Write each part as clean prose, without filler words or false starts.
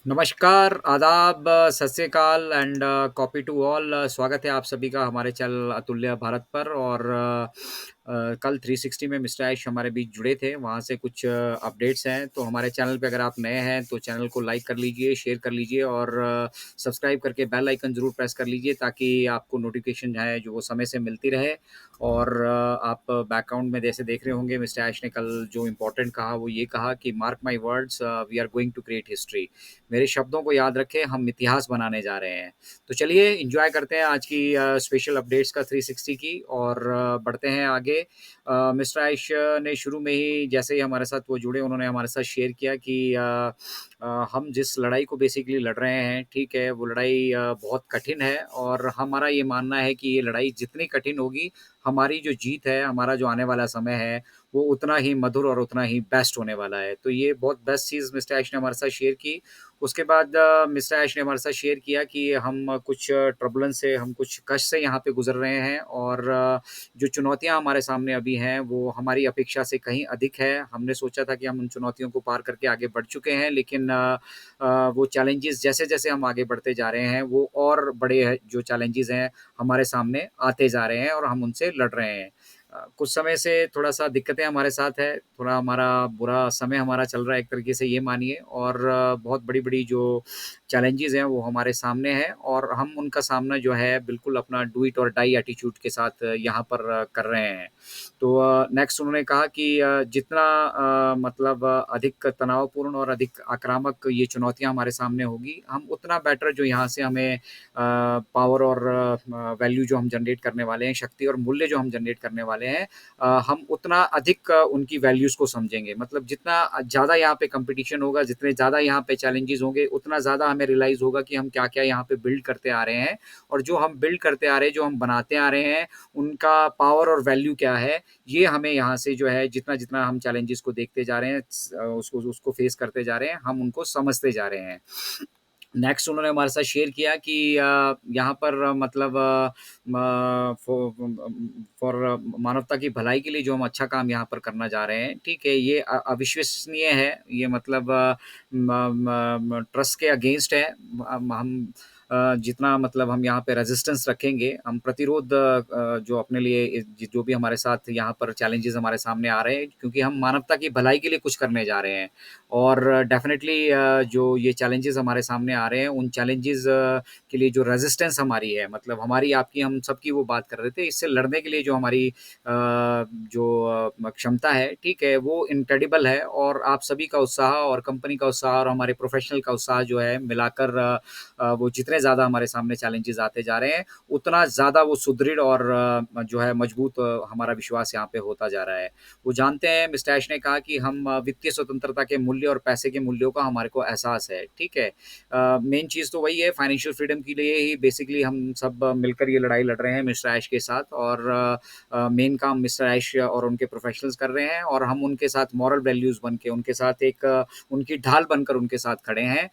नमस्कार, आदाब, सत श्री अकाल एंड कॉपी टू ऑल। स्वागत है आप सभी का हमारे चैनल अतुल्य भारत पर। और कल 360 में मिस्टर आयुष हमारे बीच जुड़े थे, वहाँ से कुछ अपडेट्स हैं। तो हमारे चैनल पे अगर आप नए हैं तो चैनल को लाइक कर लीजिए, शेयर कर लीजिए और सब्सक्राइब करके बेल आइकन ज़रूर प्रेस कर लीजिए ताकि आपको नोटिफिकेशन है जो वो समय से मिलती रहे। और आप बैकग्राउंड में जैसे देख रहे होंगे, मिस्टर आयुष ने कल जो इम्पोर्टेंट कहा वो ये कहा कि mark my words, we are going to create history. मेरे शब्दों को याद रखें, हम इतिहास बनाने जा रहे हैं। तो चलिए एंजॉय करते हैं आज की स्पेशल अपडेट्स का 360 की और बढ़ते हैं आगे। मिस्टर आयुष ने शुरू में ही जैसे ही हमारे साथ वो जुड़े, उन्होंने हमारे साथ शेयर किया कि हम जिस लड़ाई को बेसिकली लड़ रहे हैं, ठीक है, वो लड़ाई बहुत कठिन है और हमारा ये मानना है कि ये लड़ाई जितनी कठिन होगी, हमारी जो जीत है, हमारा जो आने वाला समय है, वो उतना ही मधुर और उतना ही बेस्ट होने वाला है। तो ये बहुत बेस्ट चीज़ मिस्टर ऐश ने हमारे साथ शेयर की। उसके बाद मिस्टर ऐश ने हमारे साथ शेयर किया कि हम कुछ टर्बुलेंस से, हम कुछ कष्ट से यहाँ पे गुज़र रहे हैं और जो चुनौतियाँ हमारे सामने अभी हैं, वो हमारी अपेक्षा से कहीं अधिक है। हमने सोचा था कि हम उन चुनौतियों को पार करके आगे बढ़ चुके हैं, लेकिन वो चैलेंजेस जैसे-जैसे हम आगे बढ़ते जा रहे हैं, वो और बड़े जो चैलेंजेस हैं, हमारे सामने आते जा रहे हैं और हम उनसे लड़ रहे हैं। कुछ समय से थोड़ा-सा दिक्कतें हमारे साथ है, थोड़ा हमारा बुरा समय हमारा चल रहा है एक तरीके से ये मानिए। और बहुत बड़ी-बड़ी जो चैलेंजेज़ हैं वो हमारे सामने हैं और हम उनका सामना जो है बिल्कुल अपना डू इट और डाई एटीट्यूड के साथ यहाँ पर कर रहे हैं। तो नेक्स्ट उन्होंने कहा कि जितना मतलब अधिक तनावपूर्ण और अधिक आक्रामक ये चुनौतियाँ हमारे सामने होगी, हम उतना बेटर जो यहाँ से हमें पावर और वैल्यू जो हम जनरेट करने वाले हैं, शक्ति और मूल्य जो हम जनरेट करने वाले हैं, हम उतना अधिक उनकी वैल्यूज़ को समझेंगे। मतलब जितना ज़्यादा यहाँ पे कॉम्पिटिशन होगा, जितने ज़्यादा यहाँ पे चैलेंजेज़ होंगे, उतना ज़्यादा हमें रियलाइज़ होगा कि हम क्या-क्या यहाँ पे बिल्ड करते आ रहे हैं और जो हम बिल्ड करते आ रहे हैं, जो हम बनाते आ रहे हैं, उनका पावर और वैल्यू क्या है, ये हमें यहाँ से जो है जितना-जितना हम चैलेंजेज़ को देखते जा रहे हैं, उसको उसको फेस करते जा रहे हैं, हम उनको समझते जा रहे हैं। नेक्स्ट उन्होंने हमारे साथ शेयर किया कि यहाँ पर मतलब म फॉर मानवता की भलाई के लिए जो हम अच्छा काम यहाँ पर करना जा रहे हैं, ठीक है, ये अविश्वसनीय है। ये मतलब ट्रस्ट के अगेंस्ट है। हम जितना मतलब हम यहाँ पे रेजिस्टेंस रखेंगे, हम प्रतिरोध जो अपने लिए जो भी हमारे साथ यहाँ पर चैलेंजेस हमारे सामने आ रहे हैं, क्योंकि हम मानवता की भलाई के लिए कुछ करने जा रहे हैं। और डेफ़िनेटली जो ये चैलेंजेज़ हमारे सामने आ रहे हैं, उन चैलेंजेज़ के लिए जो रेज़िस्टेंस हमारी है, मतलब हमारी, आपकी, हम सबकी वो बात कर रहे थे, इससे लड़ने के लिए जो हमारी जो क्षमता है, ठीक है, वो इनक्रेडिबल है। और आप सभी का उत्साह और कंपनी का उत्साह और हमारे प्रोफ़ेशनल का उत्साह जो है मिलाकर वो जितने ज़्यादा हमारे सामने चैलेंजेज़ आते जा रहे हैं, उतना ज़्यादा वो सुदृढ़ और जो है मज़बूत हमारा विश्वास यहाँ पे होता जा रहा है। वो जानते हैं, मिस्टर ऐश ने कहा कि हम वित्तीय स्वतंत्रता के मूल्य और पैसे के मूल्यों का हमारे को एहसास है, ठीक है। मेन चीज़ तो वही है, फाइनेंशियल फ्रीडम के लिए ही बेसिकली हम सब मिलकर ये लड़ाई लड़ रहे हैं मिस्टर ऐश के साथ। और मेन काम मिस्टर ऐश और उनके प्रोफेशनल्स कर रहे हैं और हम उनके साथ मॉरल वैल्यूज़ बन के, उनके साथ एक उनकी ढाल बनकर उनके साथ खड़े हैं।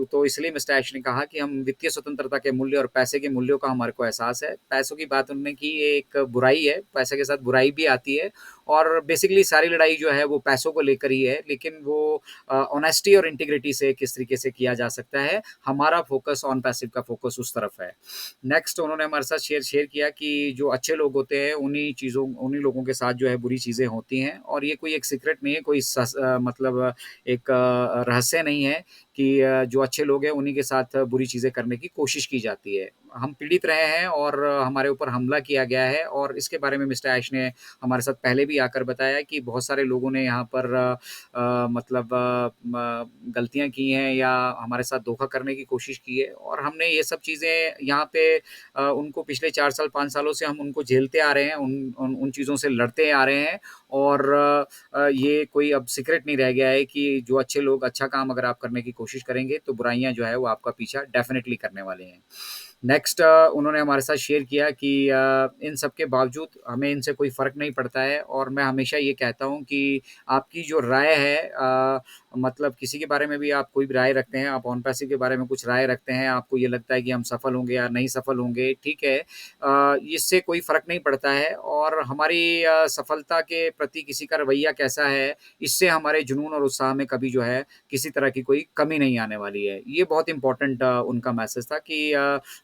तो इसलिए मिस्टर ऐश ने कहा कि हम वित्तीय स्वतंत्रता के मूल्य और पैसे के मूल्यों का हमारे को एहसास है। पैसों की बात उन्होंने की, ये एक बुराई है, पैसे के साथ बुराई भी आती है और बेसिकली सारी लड़ाई जो है वो पैसों को लेकर ही है, लेकिन वो ऑनेस्टी और इंटीग्रिटी से किस तरीके से किया जा सकता है, हमारा फोकस ऑन पैसिव का फोकस उस तरफ है। नेक्स्ट उन्होंने हमारे साथ शेयर शेयर किया कि जो अच्छे लोग होते हैं, उन्हीं लोगों के साथ जो है बुरी चीज़ें होती हैं और ये कोई एक सीक्रेट नहीं है, कोई मतलब एक रहस्य नहीं है कि जो अच्छे लोग हैं उन्हीं के साथ बुरी चीज़ें करने की कोशिश की जाती है। हम पीड़ित रहे हैं और हमारे ऊपर हमला किया गया है और इसके बारे में मिस्टर ऐश ने हमारे साथ पहले भी आकर बताया कि बहुत सारे लोगों ने यहाँ पर मतलब गलतियाँ की हैं या हमारे साथ धोखा करने की कोशिश की है और हमने ये सब चीज़ें यहाँ पे उनको पिछले 4 साल 5 सालों से हम उनको झेलते आ रहे हैं, उन चीज़ों से लड़ते आ रहे हैं। और ये कोई अब सीक्रेट नहीं रह गया है कि जो अच्छे लोग अच्छा काम अगर आप करने की कोशिश करेंगे, तो बुराइयाँ जो है वो आपका पीछा डेफ़िनिटली करने वाले हैं। नेक्स्ट उन्होंने हमारे साथ शेयर किया कि इन सब के बावजूद हमें इनसे कोई फ़र्क नहीं पड़ता है और मैं हमेशा ये कहता हूँ कि आपकी जो राय है मतलब किसी के बारे में भी आप कोई भी राय रखते हैं, आप ऑन पैसिव के बारे में कुछ राय रखते हैं, आपको ये लगता है कि हम सफल होंगे या नहीं सफल होंगे, ठीक है। इससे कोई फ़र्क नहीं पड़ता है और हमारी सफलता के प्रति किसी का रवैया कैसा है, इससे हमारे जुनून और उत्साह में कभी जो है, किसी तरह की कोई कमी नहीं आने वाली है। ये बहुत इम्पोर्टेंट उनका मैसेज था कि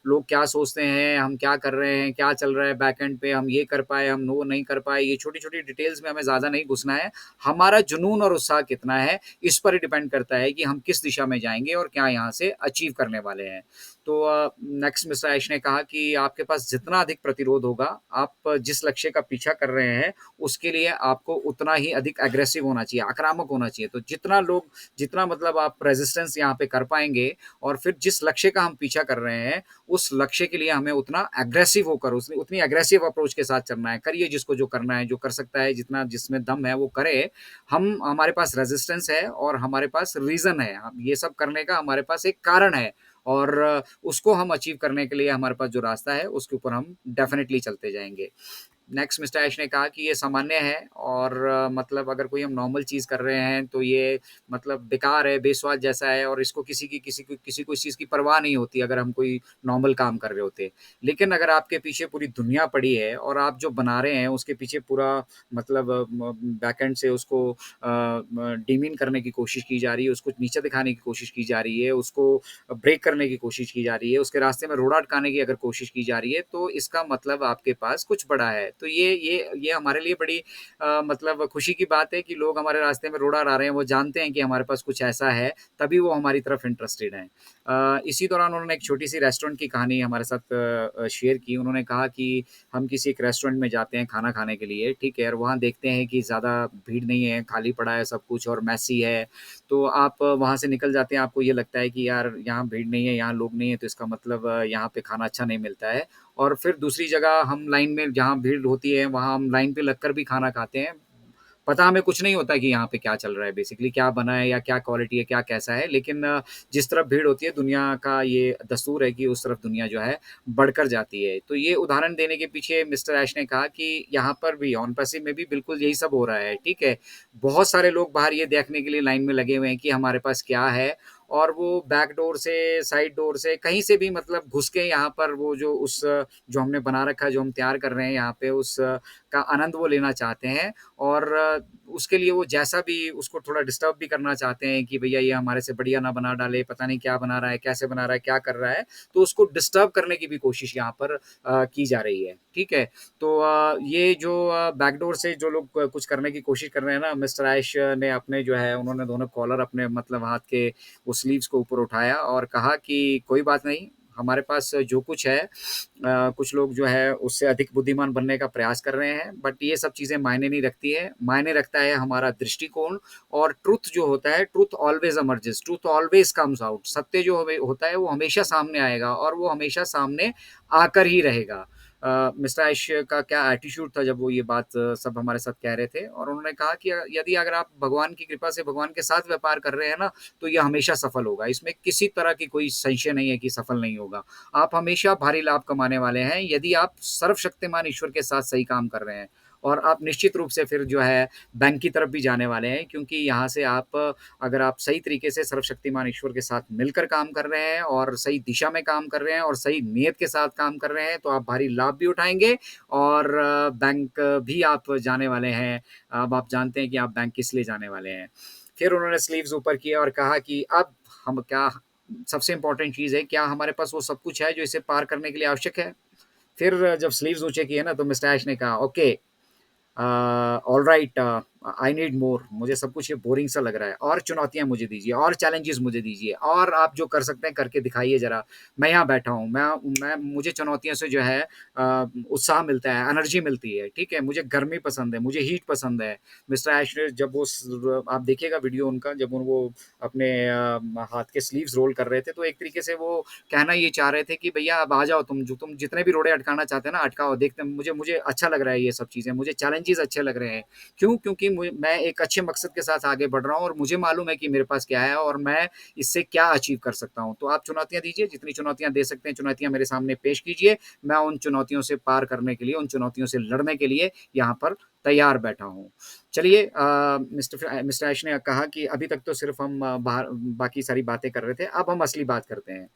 लोग क्या सोचते हैं, हम क्या कर रहे हैं, क्या चल रहा है बैकएंड पे, हम ये कर पाए, हम वो नहीं कर पाए, ये छोटी-छोटी डिटेल्स में हमें ज़्यादा नहीं घुसना है। हमारा जुनून और उत्साह कितना है, इस पर ही डिपेंड करता है कि हम किस दिशा में जाएँगे और क्या यहाँ से अचीव करने वाले हैं। तो नेक्स्ट मिस्टर ऐश ने कहा कि आपके पास जितना अधिक प्रतिरोध होगा, आप जिस लक्ष्य का पीछा कर रहे हैं, उसके लिए आपको उतना ही अधिक एग्रेसिव होना चाहिए, आक्रामक होना चाहिए। तो जितना मतलब आप रेजिस्टेंस यहाँ पे कर पाएँगे और फिर जिस लक्ष्य का हम पीछा कर रहे हैं, उस लक्ष्य के लिए हमें उतना एग्रेसिव होकर उतनी एग्रेसिव अप्रोच के साथ चलना है। करिए जिसको जो करना है, जो कर सकता है, जितना जिसमें दम है वो करे। हम हमारे पास रेजिस्टेंस है और हमारे पास रीज़न है। हम ये सब करने का हमारे पास एक कारण है और उसको हम अचीव करने के लिए हमारे पास जो रास्ता है, उसके ऊपर हम डेफ़िनिटली चलते जाएँगे। नेक्स्ट मिस्टर ऐश ने कहा कि ये सामान्य है और मतलब अगर कोई हम नॉर्मल चीज़ कर रहे हैं तो ये मतलब बेकार है, बेस्वाद जैसा है और इसको किसी को इस चीज़ की परवाह नहीं होती अगर हम कोई नॉर्मल काम कर रहे होते। लेकिन अगर आपके पीछे पूरी दुनिया पड़ी है और आप जो बना रहे हैं उसके पीछे पूरा मतलब बैकएंड से उसको डीमीन करने की कोशिश की जा रही है, उसको नीचे दिखाने की कोशिश की जा रही है, उसको ब्रेक करने की कोशिश की जा रही है, उसके रास्ते में रोड़ा अटकाने की अगर कोशिश की जा रही है, तो इसका मतलब आपके पास कुछ बड़ा है। तो ये हमारे लिए बड़ी मतलब खुशी की बात है कि लोग हमारे रास्ते में रोड़ा अड़ा रहे हैं, वो जानते हैं कि हमारे पास कुछ ऐसा है, तभी वो हमारी तरफ इंटरेस्टेड हैं। इसी दौरान उन्होंने एक छोटी-सी रेस्टोरेंट की कहानी हमारे साथ शेयर की। उन्होंने कहा कि हम किसी एक रेस्टोरेंट में जाते हैं खाना खाने के लिए, ठीक है? और वहाँ देखते हैं कि ज़्यादा भीड़ नहीं है, खाली पड़ा है सब कुछ और मेसी है। तो आप वहाँ से निकल जाते हैं, आपको ये लगता है कि यार यहाँ भीड़ नहीं है, यहाँ लोग नहीं है, तो इसका मतलब यहाँ पे खाना अच्छा नहीं मिलता है। और फिर दूसरी जगह हम लाइन में जहाँ भीड़ होती है, वहाँ हम लाइन पे लगकर भी खाना खाते हैं। पता हमें कुछ नहीं होता कि यहाँ पे क्या चल रहा है बेसिकली, क्या बना है या क्या क्वालिटी है, क्या कैसा है। लेकिन जिस तरफ भीड़ होती है, दुनिया का ये दस्तूर है कि उस तरफ दुनिया जो है बढ़कर जाती है। तो ये उदाहरण देने के पीछे मिस्टर ऐश ने कहा कि यहाँ पर भी ऑन पैसिव में भी बिल्कुल यही सब हो रहा है, ठीक है? बहुत सारे लोग बाहर ये देखने के लिए लाइन में लगे हुए हैं कि हमारे पास क्या है और वो बैक डोर से, साइड डोर से, कहीं से भी मतलब घुस के यहाँ पर वो जो हमने बना रखा है, जो हम तैयार कर रहे हैं यहाँ पे का आनंद वो लेना चाहते हैं और उसके लिए वो जैसा भी उसको थोड़ा डिस्टर्ब भी करना चाहते हैं कि भैया ये हमारे से बढ़िया ना बना डाले, पता नहीं क्या बना रहा है, कैसे बना रहा है, क्या कर रहा है। तो उसको डिस्टर्ब करने की भी कोशिश यहाँ पर की जा रही है, ठीक है? तो ये जो बैकडोर से जो लोग कुछ करने की कोशिश कर रहे हैं ना, मिस्टर ऐश ने अपने जो है उन्होंने दोनों कॉलर अपने मतलब हाथ के वो स्लीव्स को ऊपर उठाया और कहा कि कोई बात नहीं, हमारे पास जो कुछ है कुछ लोग जो है उससे अधिक बुद्धिमान बनने का प्रयास कर रहे हैं, बट ये सब चीज़ें मायने नहीं रखती है। मायने रखता है हमारा दृष्टिकोण और ट्रुथ जो होता है, truth always emerges, truth always comes out. सत्य जो हमें होता है वो हमेशा सामने आएगा और वो हमेशा सामने आकर ही रहेगा। मिस्टर ऐश का क्या एटीट्यूड था जब वो ये बात सब हमारे साथ कह रहे थे और उन्होंने कहा कि यदि अगर आप भगवान की कृपा से भगवान के साथ व्यापार कर रहे हैं ना, तो ये हमेशा सफल होगा। इसमें किसी तरह की कोई संशय नहीं है कि सफल नहीं होगा। आप हमेशा भारी लाभ कमाने वाले हैं यदि आप सर्वशक्तिमान ईश्वर के साथ सही काम कर रहे हैं और आप निश्चित रूप से फिर जो है बैंक की तरफ भी जाने वाले हैं क्योंकि यहाँ से आप अगर आप सही तरीके से सर्वशक्तिमान ईश्वर के साथ मिलकर काम कर रहे हैं और सही दिशा में काम कर रहे हैं और सही नियत के साथ काम कर रहे हैं तो आप भारी लाभ भी उठाएंगे और बैंक भी आप जाने वाले हैं। अब आप जानते हैं कि आप बैंक किस लिए जाने वाले हैं। फिर उन्होंने स्लीव्स ऊपर किया और कहा कि अब हम क्या सबसे इम्पोर्टेंट चीज़ है, क्या हमारे पास वो सब कुछ है जो इसे पार करने के लिए आवश्यक है? फिर जब स्लीव्स ऊँचे किए ना तो मिस्टर ऐश ने कहा, "okay, alright, I need more, मुझे सब कुछ ये बोरिंग सा लग रहा है और चुनौतियाँ मुझे दीजिए और चैलेंजेस मुझे दीजिए और आप जो कर सकते हैं करके दिखाइए ज़रा। मैं यहाँ बैठा हूँ, मैं मुझे चुनौतियों से जो है उत्साह मिलता है, एनर्जी मिलती है, ठीक है? मुझे गर्मी पसंद है, मुझे हीट पसंद है। मिस्टर ऐश ने जब आप देखिएगा वीडियो उनका जब वो अपने हाथ के स्लीव्स रोल कर रहे थे, तो एक तरीके से वो कहना ये चाह रहे थे कि भैया अब आ जाओ तुम जितने भी रोड़े अटकाना चाहते हैं ना अटकाओ, देखते मुझे मुझे अच्छा लग रहा है ये सब चीज़ें, मुझे चैलेंजेस अच्छे लग रहे हैं। क्यों? क्योंकि मैं एक अच्छे मकसद के साथ आगे बढ़ रहा हूँ और मुझे मालूम है कि मेरे पास क्या है और मैं इससे क्या अचीव कर सकता हूँ। तो आप चुनौतियाँ दीजिए, जितनी चुनौतियाँ दे सकते हैं चुनौतियाँ मेरे सामने पेश कीजिए। मैं उन चुनौतियों से पार करने के लिए, उन चुनौतियों से लड़ने के लिए यहाँ पर तैयार बैठा हूँ। चलिए, मिस्टर ऐश ने कहा कि अभी तक तो सिर्फ़ हम बाहर बाकी सारी बातें कर रहे थे, अब हम असली बात करते हैं।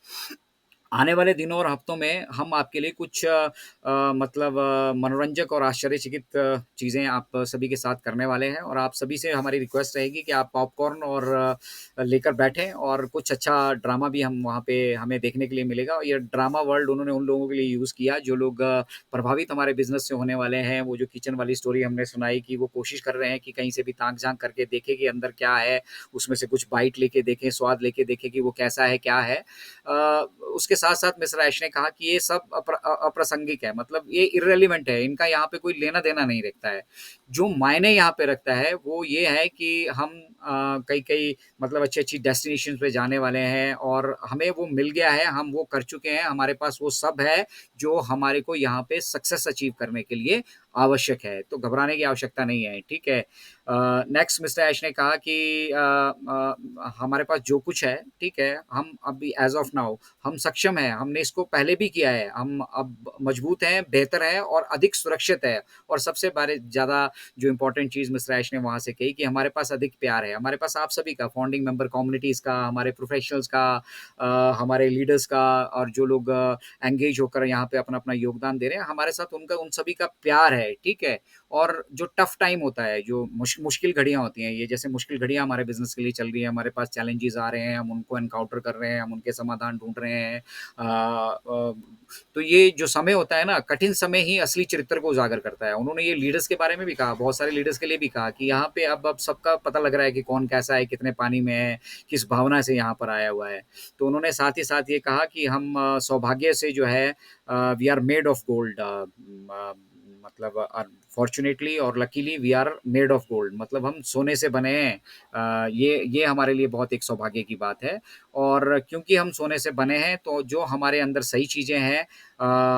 आने वाले दिनों और हफ्तों में हम आपके लिए कुछ मतलब मनोरंजक और आश्चर्यचकित चीज़ें आप सभी के साथ करने वाले हैं और आप सभी से हमारी रिक्वेस्ट रहेगी कि आप पॉपकॉर्न और लेकर बैठें और कुछ अच्छा ड्रामा भी हम वहाँ पे हमें देखने के लिए मिलेगा। और ये ड्रामा वर्ल्ड उन्होंने उन लोगों के लिए यूज़ किया जो लोग प्रभावित हमारे बिज़नेस से होने वाले हैं। वो जो किचन वाली स्टोरी हमने सुनाई कि वो कोशिश कर रहे हैं कि कहीं से भी ताक-झाँक करके देखें कि अंदर क्या है, उसमें से कुछ बाइट लेके देखें, स्वाद लेके देखें कि वो कैसा है, क्या है। उसके साथ-साथ मिस्टर ऐश ने कहा कि ये सब अप्रासंगिक है, मतलब ये इर्रेलेवेंट है, इनका यहाँ पे कोई लेना-देना नहीं रखता है। जो मायने यहाँ पे रखता है, वो ये है कि हम कई-कई मतलब अच्छी-अच्छी डेस्टिनेशंस पे जाने वाले हैं और हमें वो मिल गया है, हम वो कर चुके हैं, हमारे पास वो सब है, जो हमारे को यहाँ पे सक्सेस अचीव करने के लिए आवश्यक है, तो घबराने की आवश्यकता नहीं है, ठीक है? नेक्स्ट मिस्टर ऐश ने कहा कि हमारे पास जो कुछ है, ठीक है, हम अभी एज़ ऑफ नाउ हम सक्षम हैं, हमने इसको पहले भी किया है, हम अब मजबूत हैं, बेहतर हैं और अधिक सुरक्षित है और सबसे बारे ज़्यादा जो इम्पोर्टेंट चीज़ मिस्टर ऐश ने वहाँ से कही कि हमारे पास अधिक प्यार है, हमारे पास आप सभी का, फाउंडिंग मेंबर कम्युनिटीज़ का, हमारे प्रोफेशनल्स का, हमारे लीडर्स का और जो लोग एंगेज होकर यहाँ पे अपना-अपना योगदान दे रहे हैं, हमारे साथ उनका उन सभी का प्यार है, ठीक है? और जो टफ टाइम होता है, जो मुश्किल घड़ियाँ होती हैं, ये जैसे मुश्किल घड़ियाँ हमारे बिज़नेस के लिए चल रही है, हमारे पास चैलेंजेज़ आ रहे हैं, हम उनको एनकाउंटर कर रहे हैं, हम उनके समाधान ढूँढ रहे हैं। तो ये जो समय होता है ना, कठिन समय ही असली चरित्र को उजागर करता है। उन्होंने ये लीडर्स के बारे में भी कहा, बहुत सारे लीडर्स के लिए भी कहा कि यहाँ पे अब सबका पता लग रहा है कि कौन कैसा है, कितने पानी में है, किस भावना से यहाँ पर आया हुआ है। तो उन्होंने साथ ही साथ ये कहा कि हम सौभाग्य से जो है we are made of gold, मतलब फॉर्चुनेटली और luckily we are made of gold, मतलब हम सोने से बने हैं। ये हमारे लिए बहुत एक सौभाग्य की बात है और क्योंकि हम सोने से बने हैं तो जो हमारे अंदर सही चीज़ें हैं,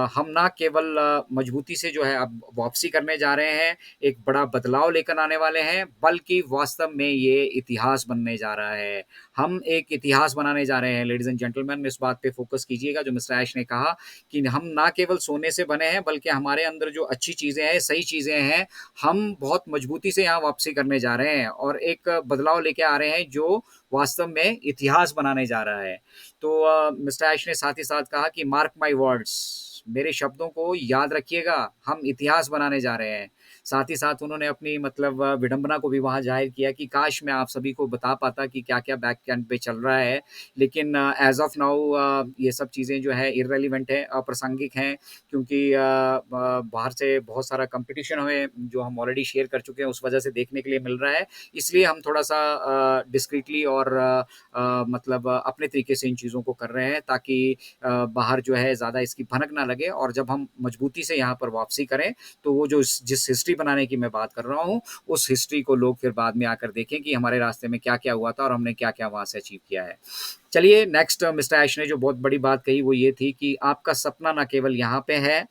हम ना केवल मजबूती से जो है अब वापसी करने जा रहे हैं, एक बड़ा बदलाव लेकर आने वाले हैं, बल्कि वास्तव में ये इतिहास बनने जा रहा है। हम एक इतिहास बनाने जा रहे हैं लेडीज़ एंड जेंटलमैन, इस बात पे फ़ोकस कीजिएगा जो मिस्टर ऐश ने कहा कि हम ना केवल सोने से बने हैं बल्कि हमारे अंदर जो अच्छी चीज़ें हैं, सही चीज़ें हैं, हम बहुत मजबूती से यहाँ वापसी करने जा रहे हैं और एक बदलाव लेके आ रहे हैं जो वास्तव में इतिहास बनाने जा रहा है। तो मिस्टर ऐश ने साथ ही साथ कहा कि मार्क माय वर्ड्स, मेरे शब्दों को याद रखिएगा, हम इतिहास बनाने जा रहे हैं। साथ ही साथ उन्होंने अपनी मतलब विडंबना को भी वहाँ ज़ाहिर किया कि काश मैं आप सभी को बता पाता कि क्या-क्या बैक एंड पे चल रहा है। लेकिन एज़ ऑफ नाउ ये सब चीज़ें जो है इर्रेलेवेंट है, अप्रासंगिक हैं क्योंकि बाहर से बहुत सारा कॉम्पिटिशन हमें जो हम ऑलरेडी शेयर कर चुके हैं उस वजह से देखने के लिए मिल रहा है। इसलिए हम थोड़ा-सा डिस्क्रीटली और मतलब अपने तरीके से इन चीज़ों को कर रहे हैं ताकि बाहर जो है ज़्यादा इसकी भनक ना लगे और जब हम मजबूती से यहाँ पर वापसी करें, तो वो जो जिस हिस्ट्री बनाने की मैं बात कर रहा हूँ, उस हिस्ट्री को लोग फिर बाद में आकर देखें कि हमारे रास्ते में क्या-क्या हुआ था और हमने क्या-क्या वहाँ से अचीव किया है। चलिए नेक्स्ट मिस्टर ऐश ने जो बहुत बड़ी बात कही वो ये थी कि आपका सपना ना केवल यहाँ पे है,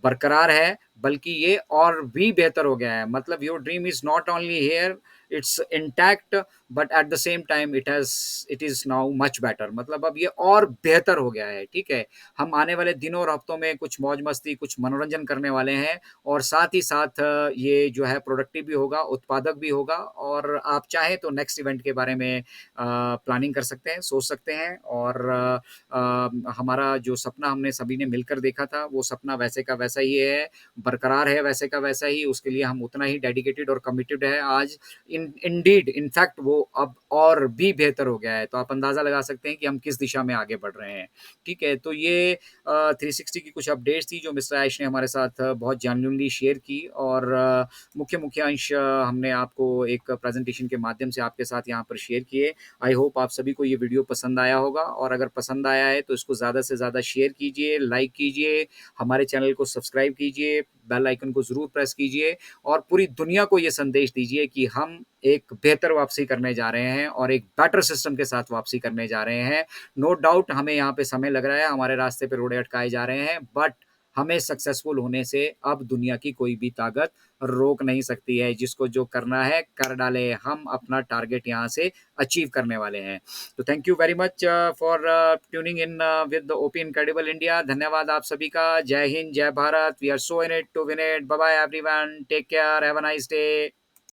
बरकरार है, बल्कि ये और भी बेहतर हो गया है। मतलब your dream is not only here, it's intact but at the same time it is now much better, मतलब अब ये और बेहतर हो गया है, ठीक है? हम आने वाले दिनों और हफ्तों में कुछ मौज-मस्ती, कुछ मनोरंजन करने वाले हैं और साथ ही साथ ये जो है प्रोडक्टिव भी होगा, उत्पादक भी होगा और आप चाहें तो नेक्स्ट इवेंट के बारे में प्लानिंग कर सकते हैं, सोच सकते हैं और हमारा जो सपना हमने सभी ने मिलकर देखा था, वो सपना वैसे का वैसा ही है, बरकरार है वैसे का वैसा ही, उसके लिए हम उतना ही डेडिकेटेड और कमिटेड है आज। इंडीड इनफैक्ट वो अब और भी बेहतर हो गया है, तो आप अंदाज़ा लगा सकते हैं कि हम किस दिशा में आगे बढ़ रहे हैं, ठीक है? तो ये 360 की कुछ अपडेट्स थी जो मिस्टर ऐश ने हमारे साथ बहुत जेन्युइनली शेयर की और मुख्य-मुख्य अंश हमने आपको एक प्रेज़ेंटेशन के माध्यम से आपके साथ यहाँ पर शेयर किए। आई होप आप सभी को ये वीडियो पसंद आया होगा और अगर पसंद आया है तो इसको ज़्यादा से ज़्यादा शेयर कीजिए, लाइक कीजिए, हमारे चैनल को सब्सक्राइब कीजिए, बेल आइकन को ज़रूर प्रेस कीजिए और पूरी दुनिया को ये संदेश दीजिए कि हम एक बेहतर वापसी करने जा रहे हैं और एक बेटर सिस्टम के साथ वापसी करने जा रहे हैं। नो डाउट हमें यहाँ पे समय लग रहा है, हमारे रास्ते पे रोड़े अटकाए जा रहे हैं, बट हमें सक्सेसफुल होने से अब दुनिया की कोई भी ताकत रोक नहीं सकती है। जिसको जो करना है कर डाले, हम अपना टारगेट यहाँ से अचीव करने वाले हैं। तो thank you very much for tuning in with OP incredible India. धन्यवाद आप सभी का। जय हिंद, जय Bharat. We are so in it to win it. Bye bye everyone, take care, have a nice day.